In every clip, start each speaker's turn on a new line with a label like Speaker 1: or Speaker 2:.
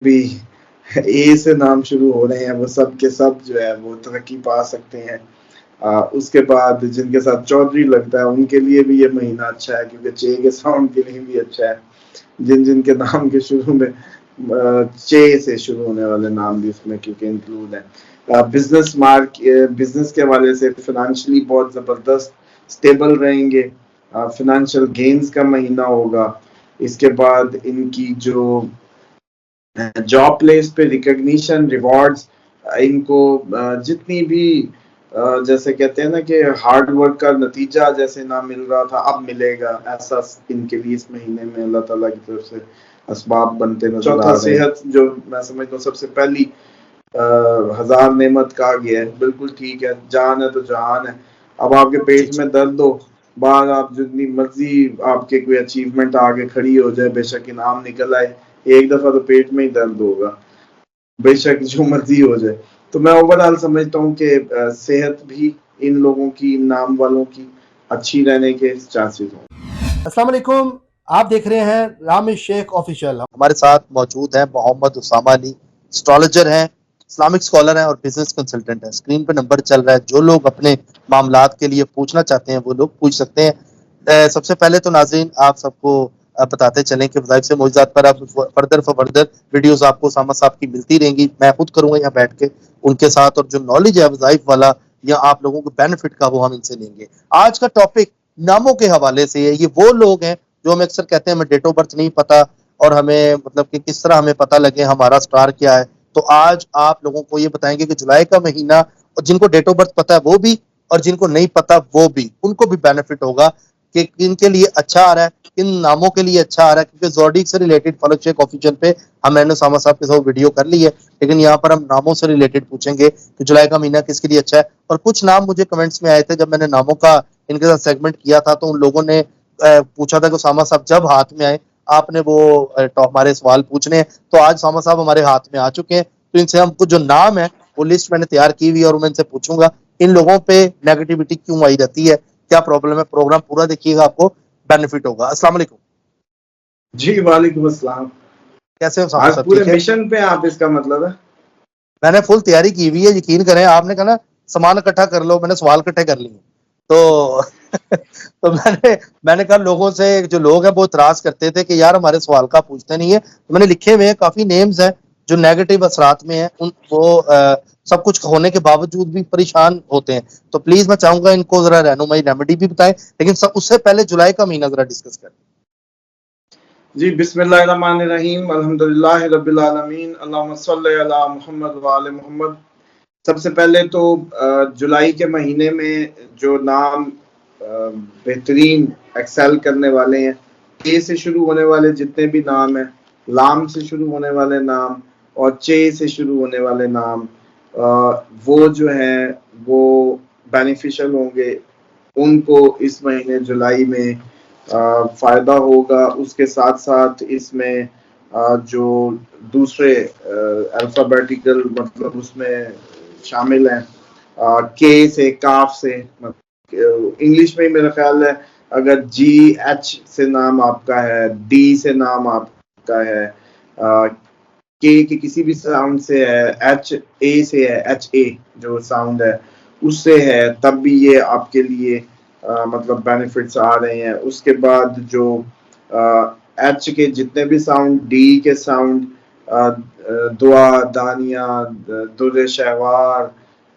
Speaker 1: بھی اے سے نام شروع ہو رہے ہیں وہ سب کے سب جو ہے وہ ترقی پا سکتے ہیں۔ اس کے بعد جن کے ساتھ چودھری لگتا ہے ان کے لیے بھی یہ مہینہ اچھا ہے، کیونکہ چے کے ساؤنڈ کے لیے بھی اچھا ہے۔ جن کے نام کے شروع میں چے سے شروع ہونے والے نام بھی اس میں کیونکہ انکلوڈ ہے۔ بزنس کے حوالے سے فائنینشلی بہت زبردست اسٹیبل رہیں گے، فائنینشیل گینز کا مہینہ ہوگا۔ اس کے بعد ان کی جو جاب پلیس پہ ریکگنیشن ریوارڈز، ان کو جتنی بھی جیسے کہتے ہیں نا کہ ہارڈ ورک کا نتیجہ جیسے نہ مل رہا تھا اب ملے گا، ایسا ان کے لیے اس مہینے میں اللہ تعالیٰ کی طرف سے اسباب بنتے نظر آ رہے ہیں۔ صحت جو میں سمجھتا ہوں سب سے پہلی ہزار نعمت کہا گیا ہے، بالکل ٹھیک ہے، جان ہے تو جہان ہے۔ اب آپ کے پیٹ میں درد ہو، بعد آپ جتنی مرضی آپ کے کوئی اچیومنٹ آگے کھڑی ہو جائے، بے شک انعام نکل آئے، ایک دفعہ تو پیٹ میں ہی درد ہوگا، بے شک جو مرضی ہو جائے۔ تو میں اوور آل سمجھتا ہوں کہ صحت بھی ان لوگوں کی، ان نام والوں کی اچھی رہنے کے چانسز ہوں۔
Speaker 2: السلام علیکم، آپ دیکھ رہے ہیں رامش شیخ آفیشیل۔
Speaker 3: ہمارے ساتھ موجود ہیں محمد اسامہ علی، اسٹرالوجر ہیں، اسلامک اسکالر ہیں اور بزنس کنسلٹنٹ ہیں۔ اسکرین پہ نمبر چل رہا ہے، جو لوگ اپنے معاملات کے لیے پوچھنا چاہتے ہیں وہ لوگ پوچھ سکتے ہیں۔ سب سے پہلے تو ناظرین آپ سب کو بتاتے چلیں کہ وظائف سے موجودات پر اب فردر ویڈیوز آپ کو اسامہ صاحب کی ملتی رہیں گی۔ میں خود کروں گا یہاں بیٹھ کے ان کے ساتھ، اور جو نالج ہے وظائف والا یا آپ لوگوں کو بینیفٹ کا وہ ہم ان سے لیں گے۔ آج کا ٹاپک ناموں کے حوالے سے ہے۔ یہ وہ لوگ ہیں جو ہم اکثر کہتے ہیں ہمیں ڈیٹ آف برتھ نہیں پتا اور ہمیں مطلب کہ کس طرح ہمیں پتہ لگے ہمارا سٹار کیا ہے۔ تو آج آپ لوگوں کو یہ بتائیں گے کہ جولائی کا مہینہ، اور جن کو ڈیٹ آف برتھ پتہ ہے وہ بھی، اور جن کو نہیں پتہ وہ بھی، ان کو بھی بینیفٹ ہوگا کہ کن کے لیے اچھا آ رہا ہے، کن ناموں کے لیے اچھا آ رہا ہے۔ کیونکہ زوڈیک سے ریلیٹڈ فلک شیخ آفیشیل پہ میں نے اسامہ صاحب کے ساتھ ویڈیو کر لی ہے، لیکن یہاں پر ہم ناموں سے ریلیٹڈ پوچھیں گے کہ جولائی کا مہینہ کس کے لیے اچھا ہے۔ اور کچھ نام مجھے کمنٹس میں آئے تھے جب میں نے ناموں کا ان کے ساتھ سیگمنٹ کیا تھا، تو ان لوگوں نے پوچھا تھا کہ اسامہ صاحب جب ہاتھ میں آئے آپ نے وہ ہمارے سوال پوچھنے ہیں۔ تو آج اسامہ صاحب ہمارے ہاتھ میں آ چکے ہیں، تو ان سے ہم کچھ جو نام ہے وہ لسٹ میں نے تیار کی ہوئی ہے، اور میں ان سے پوچھوں گا ان لوگوں پہ نیگیٹیوٹی کیوں آئی رہتی ہے، کیا پرابلم ہے۔ پروگرام پورا دیکھیے گا، آپ کو بینیفٹ ہوگا۔ السلام علیکم
Speaker 1: جی وعلیکم السلام۔
Speaker 3: کیسے ہو اسامہ
Speaker 1: آج
Speaker 3: صاحب؟
Speaker 1: پورے
Speaker 3: ٹھیک ہے،
Speaker 1: مشن پہ آپ، اس کا مطلب ہے
Speaker 3: میں نے فل تیاری کی ہوئی ہے، یقین کریں۔ آپ نے کہا نا سامان اکٹھا کر لو، میں نے سوال اکٹھے کر لیے تو تو میں نے کہا لوگوں سے، جو لوگ ہیں وہ اعتراض کرتے تھے کہ یار ہمارے سوال کا پوچھتے نہیں ہے، تو میں نے لکھے ہوئے ہیں کافی نیمز ہیں جو نیگیٹو اثرات میں ہیں، وہ سب کچھ ہونے کے باوجود بھی پریشان ہوتے ہیں۔ تو پلیز میں چاہوں گا ان کو ذرا رہنمائی ریمیڈی بھی بتائیں، لیکن اس سے پہلے جولائی کا مہینہ ذرا ڈسکس کریں۔
Speaker 1: جی بسم اللہ الرحمن الرحیم، الحمدللہ رب العالمین، اللہم صلی علی محمد وآل محمد۔ سب سے پہلے تو جولائی کے مہینے میں جو نام بہترین ایکسل کرنے والے ہیں، اے سے شروع ہونے والے جتنے بھی نام ہیں، لام سے شروع ہونے والے نام اور چے سے شروع ہونے والے نام، وہ جو ہیں وہ بینیفیشل ہوں گے، ان کو اس مہینے جولائی میں فائدہ ہوگا۔ اس کے ساتھ ساتھ اس میں جو دوسرے الفابیٹیکل مطلب اس میں شامل ہیں، کے سے، کاف سے، انگلش میں میرا خیال ہے اگر جی ایچ سے نام آپ کا ہے، ڈی سے نام آپ کا ہے، کے کسی بھی ساؤنڈ سے ہے، ایچ اے سے ہے، ایچ اے جو ساؤنڈ ہے اس سے ہے، تب بھی یہ آپ کے لیے مطلب بینیفٹس آ رہے ہیں۔ اس کے بعد جو ایچ کے جتنے بھی ساؤنڈ، ڈی کے ساؤنڈ، دعا، دانیہ، در شہوار،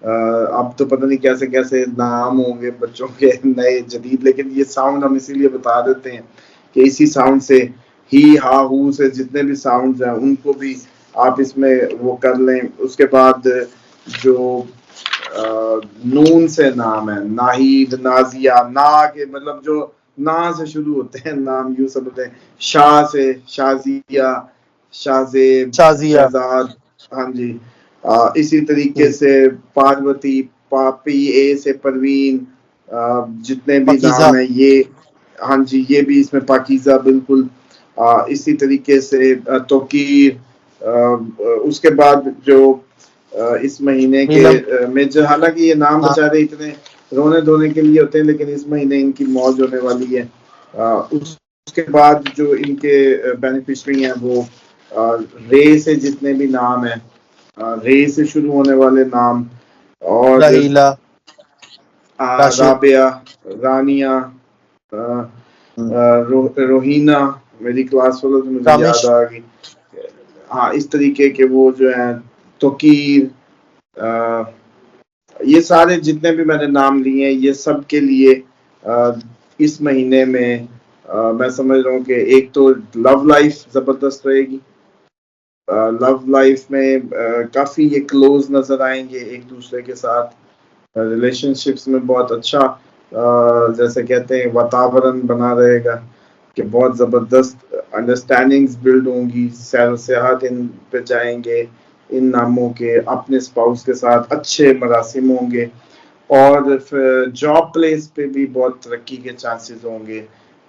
Speaker 1: اب تو پتہ نہیں کیسے کیسے نام ہوں گے بچوں کے نئے جدید، لیکن یہ ساؤنڈ ہم اسی لیے بتا دیتے ہیں کہ اسی ساؤنڈ سے ہی، ہا، ہو سے جتنے بھی ساؤنڈز ہیں ان کو بھی آپ اس میں وہ کر لیں۔ اس کے بعد جو نون سے نام ہے، ناہید، نازیہ، نا کے مطلب جو نا سے شروع ہوتے ہیں نام، یوں سمجھتے ہیں، شاہ سے شازیہ، شازیب،
Speaker 3: شازیہ،
Speaker 1: شہزاد، ہاں جی، اسی طریقے سے پاروتی، پاپی، اے سے پروین، جتنے بھی
Speaker 3: پاکیزہ،
Speaker 1: نام ہیں یہ، ہاں جی یہ بھی اس میں، پاکیزہ بالکل، اسی طریقے سے توقیر۔ اس کے بعد جو اس مہینے کے
Speaker 3: نیلم،
Speaker 1: میں جو، حالانکہ یہ نام بچارے اتنے رونے دھونے کے لیے ہوتے ہیں، لیکن اس مہینے ان کی موج ہونے والی ہے۔ اس کے بعد جو ان کے بینیفیشری ہیں وہ رے سے جتنے بھی نام ہیں، رے سے شروع ہونے والے نام، اور
Speaker 3: راہیلا، راشد،
Speaker 1: رابعہ، رانیہ، روہینہ، میری کلاس والوں تو مجھے
Speaker 3: رامش،
Speaker 1: یاد آ گئی. ہاں اس طریقے کے وہ جو ہیں توقیر، یہ سارے جتنے بھی میں نے نام لیے ہیں یہ سب کے لیے اس مہینے میں میں سمجھ رہا ہوں کہ ایک تو لو لائف زبردست رہے گی. لو لائف میں کافی یہ کلوز نظر آئیں گے ایک دوسرے کے ساتھ، ریلیشن شپس میں بہت اچھا جیسے کہتے ہیں واتاورن بنا رہے گا کہ بہت زبردست انڈرسٹینڈنگز بلڈ ہوں گی. سیر و سیاحت ان پہ جائیں گے ان ناموں کے، اپنے اسپاؤس کے ساتھ اچھے مراسم ہوں گے، اور جاب پلیس پہ بھی بہت ترقی کے چانسز ہوں گے.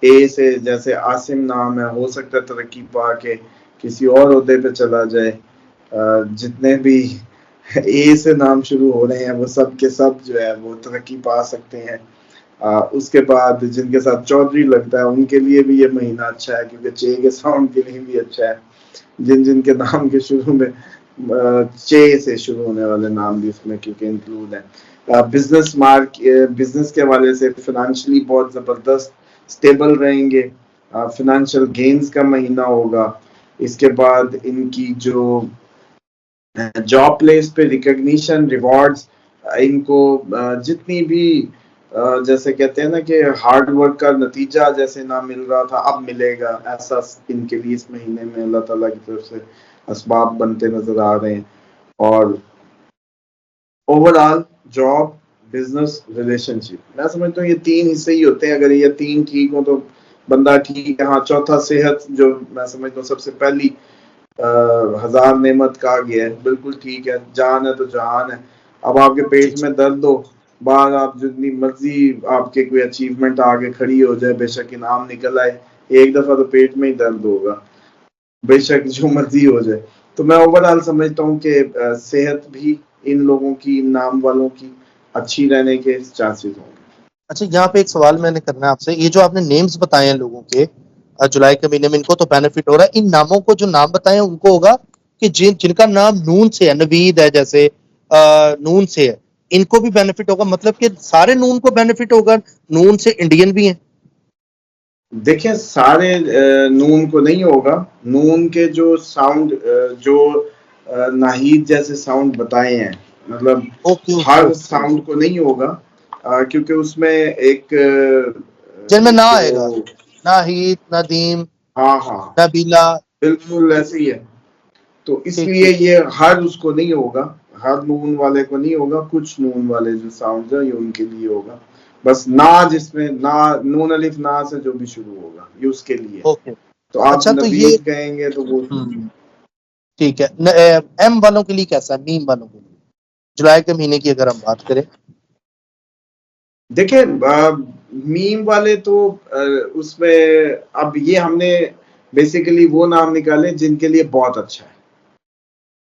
Speaker 1: اے سے جیسے عاصم نام ہے، ہو سکتا ہے ترقی پا کے کسی اور عہدے پہ چلا جائے. جتنے بھی اے سے نام شروع ہو رہے ہیں وہ سب کے سب جو ہے وہ ترقی پا سکتے ہیں. اس کے بعد جن کے ساتھ چودھری لگتا ہے ان کے لیے بھی یہ مہینہ اچھا ہے، کیونکہ چے کے ساؤنڈ کے لیے بھی اچھا ہے. جن کے نام کے شروع میں چے سے شروع ہونے والے نام بھی اس میں کیونکہ انکلوڈ ہیں. بزنس کے حوالے سے فائنینشلی بہت زبردست اسٹیبل رہیں گے، فائنینشیل گینز کا مہینہ ہوگا. اس کے بعد ان کی جو جاب پلیس پہ ریکگنیشن، ریوارڈز، ان کو جتنی بھی جیسے کہتے ہیں نا کہ ہارڈ ورک کا نتیجہ جیسے نہ مل رہا تھا اب ملے گا، ایسا ان کے لیے اس مہینے میں اللہ تعالیٰ کی طرف سے اسباب بنتے نظر آ رہے ہیں. اور over all job, business, relationship, میں سمجھتا ہوں یہ تین حصے ہی ہوتے ہیں. اگر یہ تین ٹھیک ہوں تو بندہ ٹھیک ہے. ہاں چوتھا صحت، جو میں سمجھتا ہوں سب سے پہلی ہزار نعمت کہا گیا ہے، بالکل ٹھیک ہے. جان ہے تو جہان ہے. اب آپ کے پیٹ میں درد ہو، بعد آپ جتنی مرضی آپ کے کوئی اچیومنٹ آگے کھڑی ہو جائے، بے شک انعام نکل آئے، ایک دفعہ تو پیٹ میں ہی درد ہوگا، بے شک جو مرضی ہو جائے. تو میں اوور آل سمجھتا ہوں کہ صحت بھی ان لوگوں کی، ان نام والوں کی اچھی رہنے کے چانسز ہوں گے.
Speaker 3: اچھا یہاں پہ ایک سوال میں نے کرنا ہے آپ سے، یہ جو آپ نے نیمز بتائے ہیں لوگوں کے جولائی کے مہینے میں، ان کو تو بینیفٹ ہو رہا ہے. ان ناموں کو جو نام بتائے ہیں ان کو ہوگا کہ جن کا نام نون سے ہے، نوید ہے جیسے نون سے ہے، ان کو بھی بینیفٹ ہوگا؟ مطلب کہ سارے نون کو بینیفٹ ہوگا، نون سے انڈین بھی ہیں؟
Speaker 1: دیکھیں سارے نون کو نہیں ہوگا. نون کے جو ساؤنڈ جو ناہید جیسے ساؤنڈ بتائے ہیں، مطلب
Speaker 3: اوکے اوکے
Speaker 1: ہر
Speaker 3: اوکے،
Speaker 1: ساؤنڈ کو نہیں ہوگا، کیونکہ اس میں ایک
Speaker 3: جن میں نہ
Speaker 1: جو
Speaker 3: آئے گا، ناہید، ندیم،
Speaker 1: ہاں ہاں
Speaker 3: نبیلہ.
Speaker 1: بالکل ایسے ہی ہے. تو اس
Speaker 3: ٹھیک
Speaker 1: لیے
Speaker 3: ٹھیک،
Speaker 1: یہ ہر اس کو نہیں ہوگا، ہر نون والے کو نہیں ہوگا. کچھ نون والے جو ساؤنڈ ہیں یہ ان کے لیے ہوگا. بس نا، جس میں نا نون الف نا سے جو بھی شروع ہوگا یہ اس کے لیے.
Speaker 3: اوکے.
Speaker 1: تو آپ
Speaker 3: اچھا تو یہ
Speaker 1: نبید کہیں گے تو وہ
Speaker 3: ٹھیک ہے. ایم والوں کے لیے کیسا ہے، میم والوں کے لیے جولائی کے مہینے کی اگر ہم بات کریں؟
Speaker 1: دیکھیں میم والے تو اس میں اب یہ ہم نے بیسیکلی وہ نام نکالے جن کے لیے بہت اچھا ہے،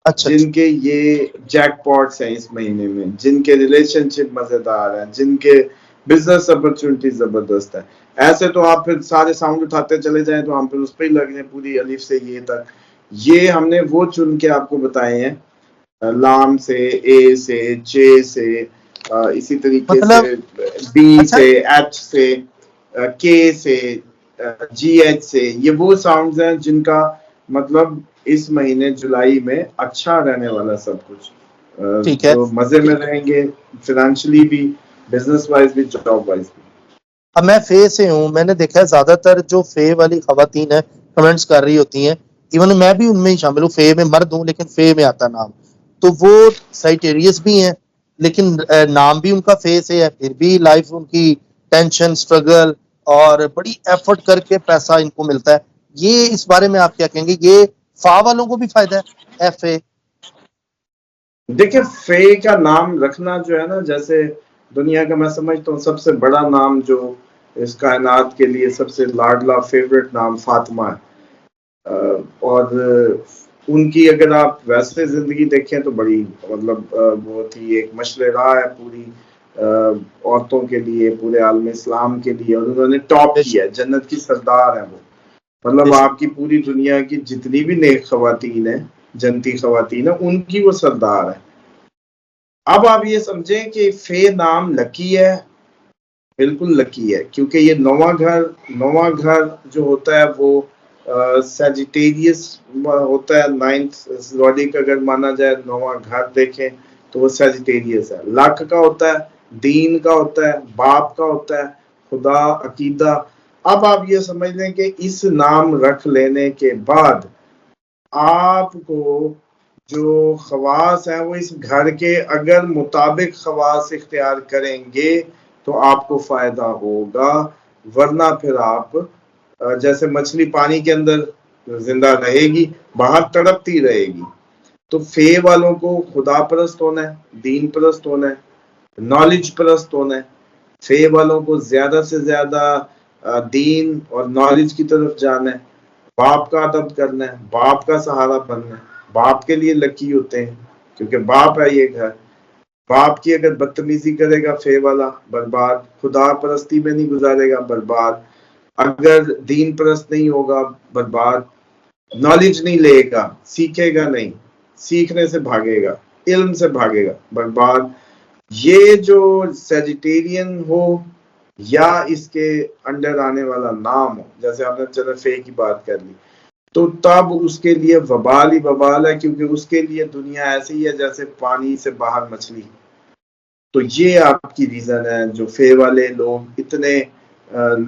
Speaker 3: اچھا
Speaker 1: جن کے یہ جیک پاٹس ہیں اس مہینے میں، جن کے ریلیشن شپ مزیدار ہیں، جن کے بزنس اپرچونٹی زبردست ہے. ایسے تو آپ پھر سارے ساؤنڈ اٹھاتے چلے جائیں تو ہم پھر اس پہ ہی لگ جائیں پوری الف سے یہ تک. یہ ہم نے وہ چن کے آپ کو بتائے ہیں، لام سے، اے سے، جے سے، اسی طریقے سے
Speaker 3: مطلب
Speaker 1: بی
Speaker 3: اچھا،
Speaker 1: سے، ایچ سے، کے سے، جی ایچ سے. یہ وہ ساؤنڈز ہیں جن کا مطلب اس مہینے جولائی میں اچھا رہنے والا سب کچھ.
Speaker 3: ٹھیک ہے.
Speaker 1: تو مزے میں رہیں گے، فائنینشلی بھی، بزنس وائز بھی، جاب وائز بھی.
Speaker 3: اب میں فے سے ہوں، میں نے دیکھا ہے زیادہ تر جو فے والی خواتین ہیں کمنٹس کر رہی ہوتی ہیں، ایون میں بھی ان میں ہی شامل ہوں، فے میں مرد ہوں لیکن فے میں آتا نام. تو وہ سائٹیریس بھی ہیں لیکن نام بھی ان کا فے سے ہے، پھر بھی لائف ان کی ٹینشن، سٹرگل اور بڑی ایفرٹ کر کے پیسہ ان کو ملتا ہے. یہ اس بارے میں آپ کیا کہیں گے؟ یہ فا والوں کو بھی فائدہ ہے، ایف اے؟
Speaker 1: دیکھیں فے کا نام رکھنا جو ہے نا، جیسے دنیا کا میں سمجھتا ہوں سب سے بڑا نام جو اس کائنات کے لیے سب سے لاڈلا فیوریٹ نام فاطمہ ہے. اور ان کی اگر آپ ویسے زندگی دیکھیں تو بڑی مطلب وہ تھی، ایک مشعل راہ ہے پوری عورتوں کے لیے، پورے عالم اسلام کے لیے، اور انہوں نے ٹاپ کیا ہے، جنت کی سردار ہیں وہ. مطلب آپ کی پوری دنیا کی جتنی بھی نیک خواتین ہیں، جنتی خواتین ہیں، ان کی وہ سردار ہے۔ اب آپ یہ سمجھیں کہ فے نام لکی ہے، بالکل لکی ہے، کیونکہ یہ نواں گھر جو ہوتا ہے وہ سیجیٹیریس ہوتا ہے، 9th زوڈیک اگر مانا جائے، نواں گھر دیکھیں تو وہ سیجیٹیریس ہے۔ لک کا ہوتا ہے، دین کا ہوتا ہے، باپ کا ہوتا ہے، خدا، عقیدہ۔ اب آپ یہ سمجھ لیں کہ اس نام رکھ لینے کے بعد آپ کو جو خواص ہیں وہ اس گھر کے اگر مطابق خواص اختیار کریں گے تو آپ کو فائدہ ہوگا، ورنہ پھر آپ جیسے مچھلی پانی کے اندر زندہ رہے گی، باہر تڑپتی رہے گی۔ تو فے والوں کو خدا پرست ہونا ہے، دین پرست ہونا ہے، نالج پرست ہونا ہے۔ فے والوں کو زیادہ سے زیادہ دین اور نالج کی طرف جانا ہے، باپ کا ادب کرنا ہے، باپ کا سہارا بننا ہے۔ باپ کے لیے لکی ہوتے ہیں کیونکہ باپ ہے یہ گھر۔ باپ کی اگر بدتمیزی کرے گا فے والا، برباد۔ خدا پرستی میں نہیں گزارے گا، برباد۔ اگر دین پرست نہیں ہوگا، برباد۔ نالج نہیں لے گا، سیکھے گا نہیں، سیکھنے سے بھاگے گا، علم سے بھاگے گا، برباد۔ یہ جو سیجیٹیرین ہو یا اس کے انڈر آنے والا نام ہو، جیسے آپ نے چلو فے کی بات کر لی، تو تب اس کے لیے وبال ہی وبال ہے، کیونکہ اس کے لیے دنیا ایسی ہے جیسے پانی سے باہر مچھلی۔ تو یہ آپ کی ریزن ہے جو فے والے لوگ اتنے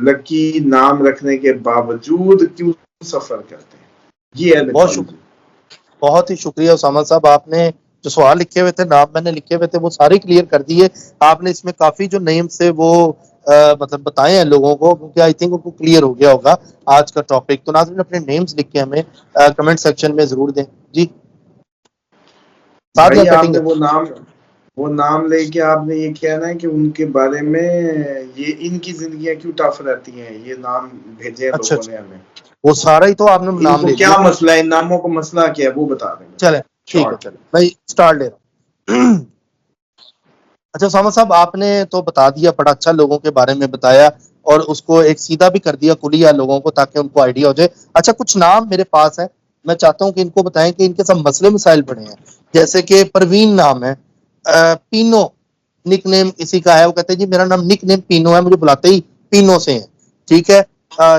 Speaker 1: لکی نام رکھنے کے باوجود کیوں سفر کرتے ہیں۔ یہ ہے
Speaker 3: بہت ہی شکریہ اسامہ صاحب، آپ نے جو سوال لکھے ہوئے تھے، نام میں نے لکھے ہوئے تھے، وہ سارے کلیئر کر دیے آپ نے۔ اس میں کافی جو نیم سے وہ مطلب بتائے ہیں لوگوں کو، کیونکہ آئی تھنک وہ کلیئر ہو گیا ہوگا آج کا ٹاپک۔ تو ناظرین اپنے نیمز لکھ کے ہمیں کمنٹ سیکشن میں ضرور دیں جی۔
Speaker 1: بھائی آپ نے وہ نام لے کے آپ نے یہ کہنا ہے کہ ان کے بارے میں یہ ان کی زندگیاں کیوں ٹف رہتی ہیں، یہ نام بھیجے لوگوں نے ہمیں،
Speaker 3: وہ سارا ہی تو آپ نے نام لے
Speaker 1: کیا مسئلہ ہے، ان ناموں کو مسئلہ کیا ہے وہ بتا دیں۔
Speaker 3: چلیں ٹھیک ہے، چلیں میں سٹارٹ لے رہا ہوں۔ اچھا اسامہ صاحب، آپ نے تو بتا دیا، بڑا اچھا لوگوں کے بارے میں بتایا اور اس کو ایک سیدھا بھی کر دیا کلیہ لوگوں کو، تاکہ ان کو آئیڈیا ہو جائے۔ اچھا کچھ نام میرے پاس ہیں، میں چاہتا ہوں کہ ان کو بتائیں کہ ان کے سب مسئلے مسائل پڑے ہیں۔ جیسے کہ پروین نام ہے، پینو نک نیم اسی کا ہے، وہ کہتے ہیں جی میرا نام نک نیم پینو ہے، مجھے بلاتے ہی پینو سے ہیں، ٹھیک ہے۔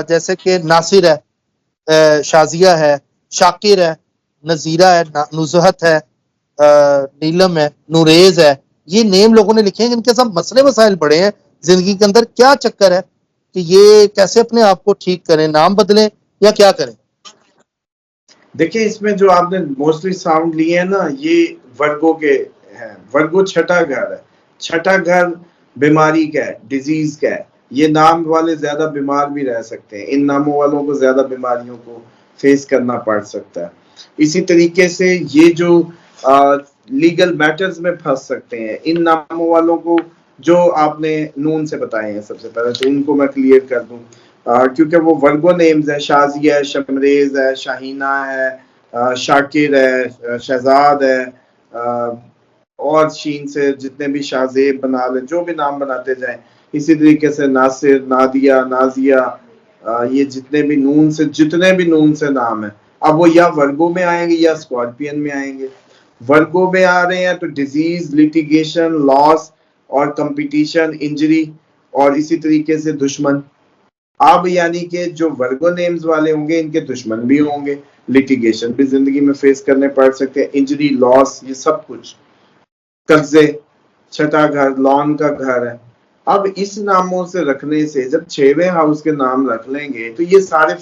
Speaker 3: جیسے کہ ناصر ہے، شازیہ ہے، شاکر ہے، نذیرہ ہے، نزہت ہے، نیلم ہے، نوریز ہے۔ یہ نیم لوگوں نے لکھے ہیں جن کے سب مسئلے مسائل پڑے ہیں زندگی کے اندر۔ کیا چکر ہے کہ یہ کیسے اپنے آپ کو ٹھیک کریں، نام بدلیں یا کیا کریں؟
Speaker 1: دیکھیں اس میں جو آپ نے موسٹلی ساؤنڈ لیے ہیں نا، یہ ورگو کے ہیں۔ ورگو چھٹا گھر ہے، چھٹا گھر بیماری کا ہے، ڈیزیز کا ہے۔ یہ نام والے زیادہ بیمار بھی رہ سکتے ہیں، ان ناموں والوں کو زیادہ بیماریوں کو فیس کرنا پڑ سکتا ہے۔ اسی طریقے سے یہ جو لیگل میٹرز میں پھنس سکتے ہیں، ان ناموں والوں کو جو آپ نے نون سے بتائے ہیں، سب سے پہلے تو ان کو میں کلیئر کر دوں، کیونکہ وہ ورگو نیمز ہے، شازیہ ہے، شمریز ہے، شاہینہ ہے، شاکر ہے، شہزاد ہے، اور شین سے جتنے بھی شازیب بنا لیں، جو بھی نام بناتے جائیں۔ اسی طریقے سے ناصر، نادیہ، نازیہ، یہ جتنے بھی نون سے نام ہیں، اب وہ یا ورگو میں آئیں گے یا اسکارپین میں آئیں گے۔ ورگو میں آ رہے ہیں تو ڈیزیز، لیٹیگیشن، لاس اور کمپٹیشن، انجری، اور اسی طریقے سے دشمن۔ اب یعنی کہ جو ورگو نیمز والے ہوں گے ان کے دشمن بھی ہوں گے، لیٹیگیشن بھی زندگی میں فیس کرنے پڑ سکتے ہیں، انجری، لاس، یہ سب کچھ۔ قبضے، چھٹا گھر، لان کا گھر ہے۔ اب اس ناموں سے رکھنے سے جب 6ویں ہاؤس کے نام رکھ لیں گے تو یہ سارے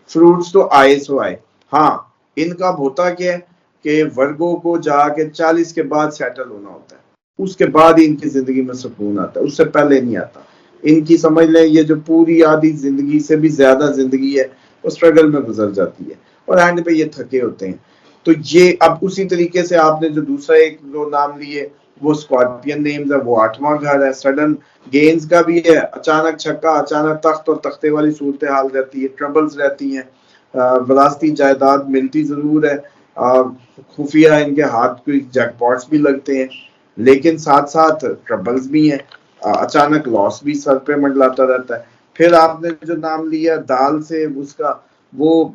Speaker 1: فروٹس تو آئے سو آئے۔ ہاں ان کا ہوتا کیا ہے کہ ورگو کو جا کے 40 کے بعد سیٹل ہونا ہوتا ہے، اس کے بعد ان کی زندگی میں سکون آتا ہے، اس سے پہلے نہیں آتا۔ ان کی سمجھ لیں یہ جو پوری آدھی زندگی سے بھی زیادہ زندگی ہے وہ اسٹرگل میں گزر جاتی ہے، اور اینڈ پہ یہ تھکے ہوتے ہیں۔ تو یہ اب اسی طریقے سے آپ نے جو دوسرا ایک دو نام لیے وہ اسکارپین نیمز ہے، وہ 8واں گھر ہے، سڈن گینز کا بھی ہے، اچانک چھکا، اچانک تخت اور تختے والی صورتحال رہتی ہے، ٹربلز رہتی ہیں، وراثتی جائیداد ملتی ضرور ہے، خفیہ ان کے ہاتھ کوئی جیک پاٹس بھی لگتے ہیں، لیکن ساتھ ساتھ ٹربلز بھی ہیں، اچانک لاس بھی سر پہ منڈلاتا رہتا ہے۔ پھر آپ نے جو نام لیا دال سے، اس کا وہ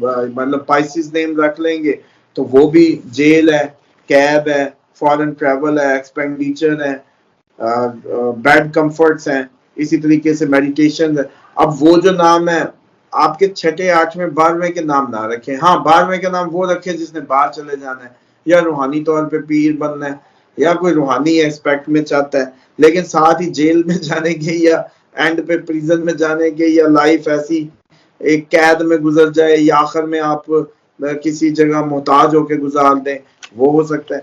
Speaker 1: مطلب پائسز نیم رکھ لیں گے تو وہ بھی جیل ہے, کیب ہے, فارن ٹریول ہے, ایکسپینڈیچر ہے, بیڈ کمفرٹس ہیں, اسی طریقے سے میڈیٹیشن ہے. اب وہ جو نام ہے آپ کے 6, 8, 12 کے نام نہ رکھیں. ہاں 12 کا نام وہ رکھیں جس نے باہر چلے جانا ہے یا روحانی طور پہ پیر بننا ہے یا کوئی روحانی ایسپیکٹ میں چاہتا ہے, لیکن ساتھ ہی جیل میں جانے کے یا اینڈ پہ پریزن میں جانے کے یا لائف ایسی ایک قید میں گزر جائے یا آخر میں آپ کسی جگہ محتاج ہو کے گزار دیں, وہ ہو سکتا ہے.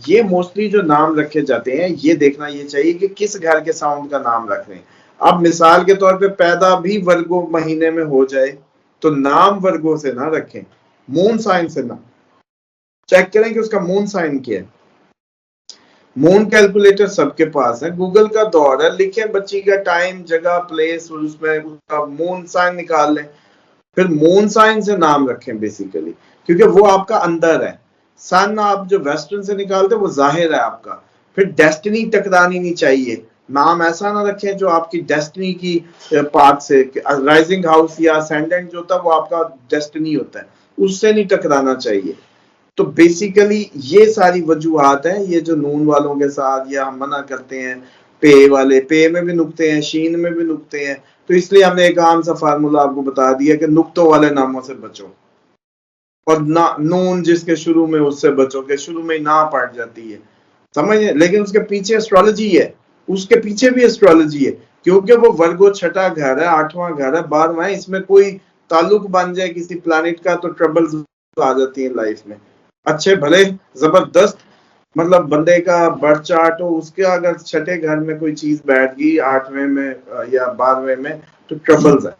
Speaker 1: یہ موسٹلی جو نام رکھے جاتے ہیں یہ دیکھنا یہ چاہیے کہ کس گھر کے ساؤنڈ کا نام رکھ رہے ہیں. اب مثال کے طور پہ پیدا بھی ورگو مہینے میں ہو جائے تو نام ورگو سے نہ رکھیں, مون سائن سے نہ. چیک کریں کہ اس کا مون سائن کیا ہے. مون کیلکولیٹر سب کے پاس ہے, گوگل کا دور ہے, لکھیں بچی کا ٹائم, جگہ, پلیس, اور اس میں اس کا مون سائن نکال لیں. پھر مون سائن سے نام رکھیں بیسیکلی, کیونکہ وہ آپ کا اندر ہے. سن آپ جو ویسٹرن سے نکالتے وہ ظاہر ہے آپ کا. پھر ڈیسٹنی ٹکرانی نہیں چاہیے, نام ایسا نہ رکھیں جو آپ کی ڈیسٹنی کی پاتھ سے, رائزنگ ہاؤس یا اسینڈنٹ جو ہوتا ہے وہ آپ کا ڈیسٹنی ہوتا ہے, اس سے نہیں ٹکرانا چاہیے. تو بیسیکلی یہ ساری وجوہات ہیں, یہ جو نون والوں کے ساتھ یا ہم منع کرتے ہیں, پے والے, پے میں بھی نقطے ہیں, شین میں بھی نقطے ہیں, تو اس لیے ہم نے ایک عام سا فارمولا آپ کو بتا دیا کہ نقطوں والے ناموں سے بچو, اور نون جس کے شروع میں اس سے بچو کہ شروع میں نہ پڑ جاتی ہے, سمجھے. لیکن اس کے پیچھے اسٹرالوجی ہے, اس کے پیچھے بھی اسٹرالوجی ہے, کیونکہ وہ ورگو 6واں گھر ہے, 8واں گھر ہے, 12واں ہے, اس میں کوئی تعلق بن جائے کسی پلانٹ کا تو ٹربلز آ جاتی ہیں لائف میں. اچھے بھلے زبردست مطلب بندے کا برتھ چارٹ ہو, اس کے اگر 6 گھر میں کوئی چیز بیٹھ گئی 8ویں میں یا 12ویں میں تو ٹربلز ہے.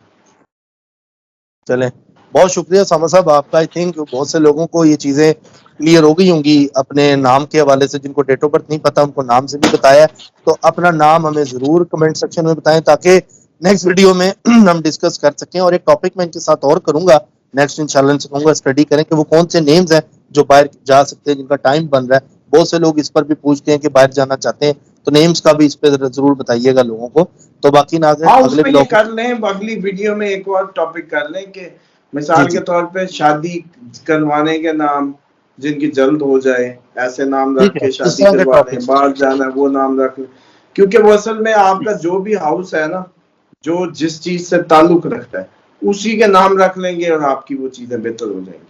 Speaker 3: چلیں, بہت شکریہ سامع صاحب آپ کا. آئی تھنک بہت سے لوگوں کو یہ چیزیں کلیئر ہو گئی ہوں گی اپنے نام کے حوالے سے. جن کو ڈیٹ آف برتھ نہیں پتا ان کو نام سے بھی بتایا, تو اپنا نام ہمیں ضرور کمنٹ سیکشن میں بتائیں تاکہ نیکسٹ ویڈیو میں ہم ڈسکس کر سکیں. اور ایک ٹاپک میں ان کے ساتھ اور کروں گا نیکسٹ, انشاءاللہ ان سے کہوں گا اسٹڈی کریں کہ وہ کون سے نیمز ہیں جو باہر جا سکتے ہیں, جن کا ٹائم بن رہا ہے. بہت سے لوگ اس پر بھی پوچھتے ہیں کہ باہر جانا چاہتے ہیں, تو نیمز کا بھی اس پہ ضرور بتائیے گا لوگوں کو. تو باقی ناظرین
Speaker 1: ہاں اس
Speaker 3: اگلے
Speaker 1: میں یہ
Speaker 3: بلاگ
Speaker 1: کر لیں, اگلی ویڈیو میں ایک اور ٹاپک کر لیں کہ
Speaker 3: جی
Speaker 1: مثال
Speaker 3: جی
Speaker 1: کے طور پہ شادی کروانے کے نام جن کی جلد ہو جائے, ایسے نام
Speaker 3: ٹھیک
Speaker 1: رکھ
Speaker 3: ہے,
Speaker 1: کے
Speaker 3: اس
Speaker 1: شادی
Speaker 3: طرح کے
Speaker 1: کروا لیں.
Speaker 3: ٹاپکس.
Speaker 1: باہر جانا ہے وہ نام رکھ لیں, کیونکہ وہ اصل میں آپ کا جو بھی ہاؤس ہے نا, جو جس چیز سے تعلق رکھتا ہے اسی کے نام رکھ لیں گے اور آپ کی وہ چیزیں بہتر ہو جائیں گی.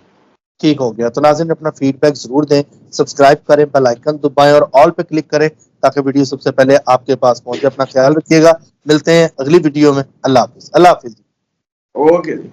Speaker 3: ٹھیک ہو گیا. تو ناظرین اپنا فیڈ بیک ضرور دیں, سبسکرائب کریں, بیل آئیکن دبائیں اور آل پہ کلک کریں تاکہ ویڈیو سب سے پہلے آپ کے پاس پہنچے. اپنا خیال رکھیے گا, ملتے ہیں اگلی ویڈیو میں. اللہ حافظ. اللہ حافظ.
Speaker 1: اوکے جی.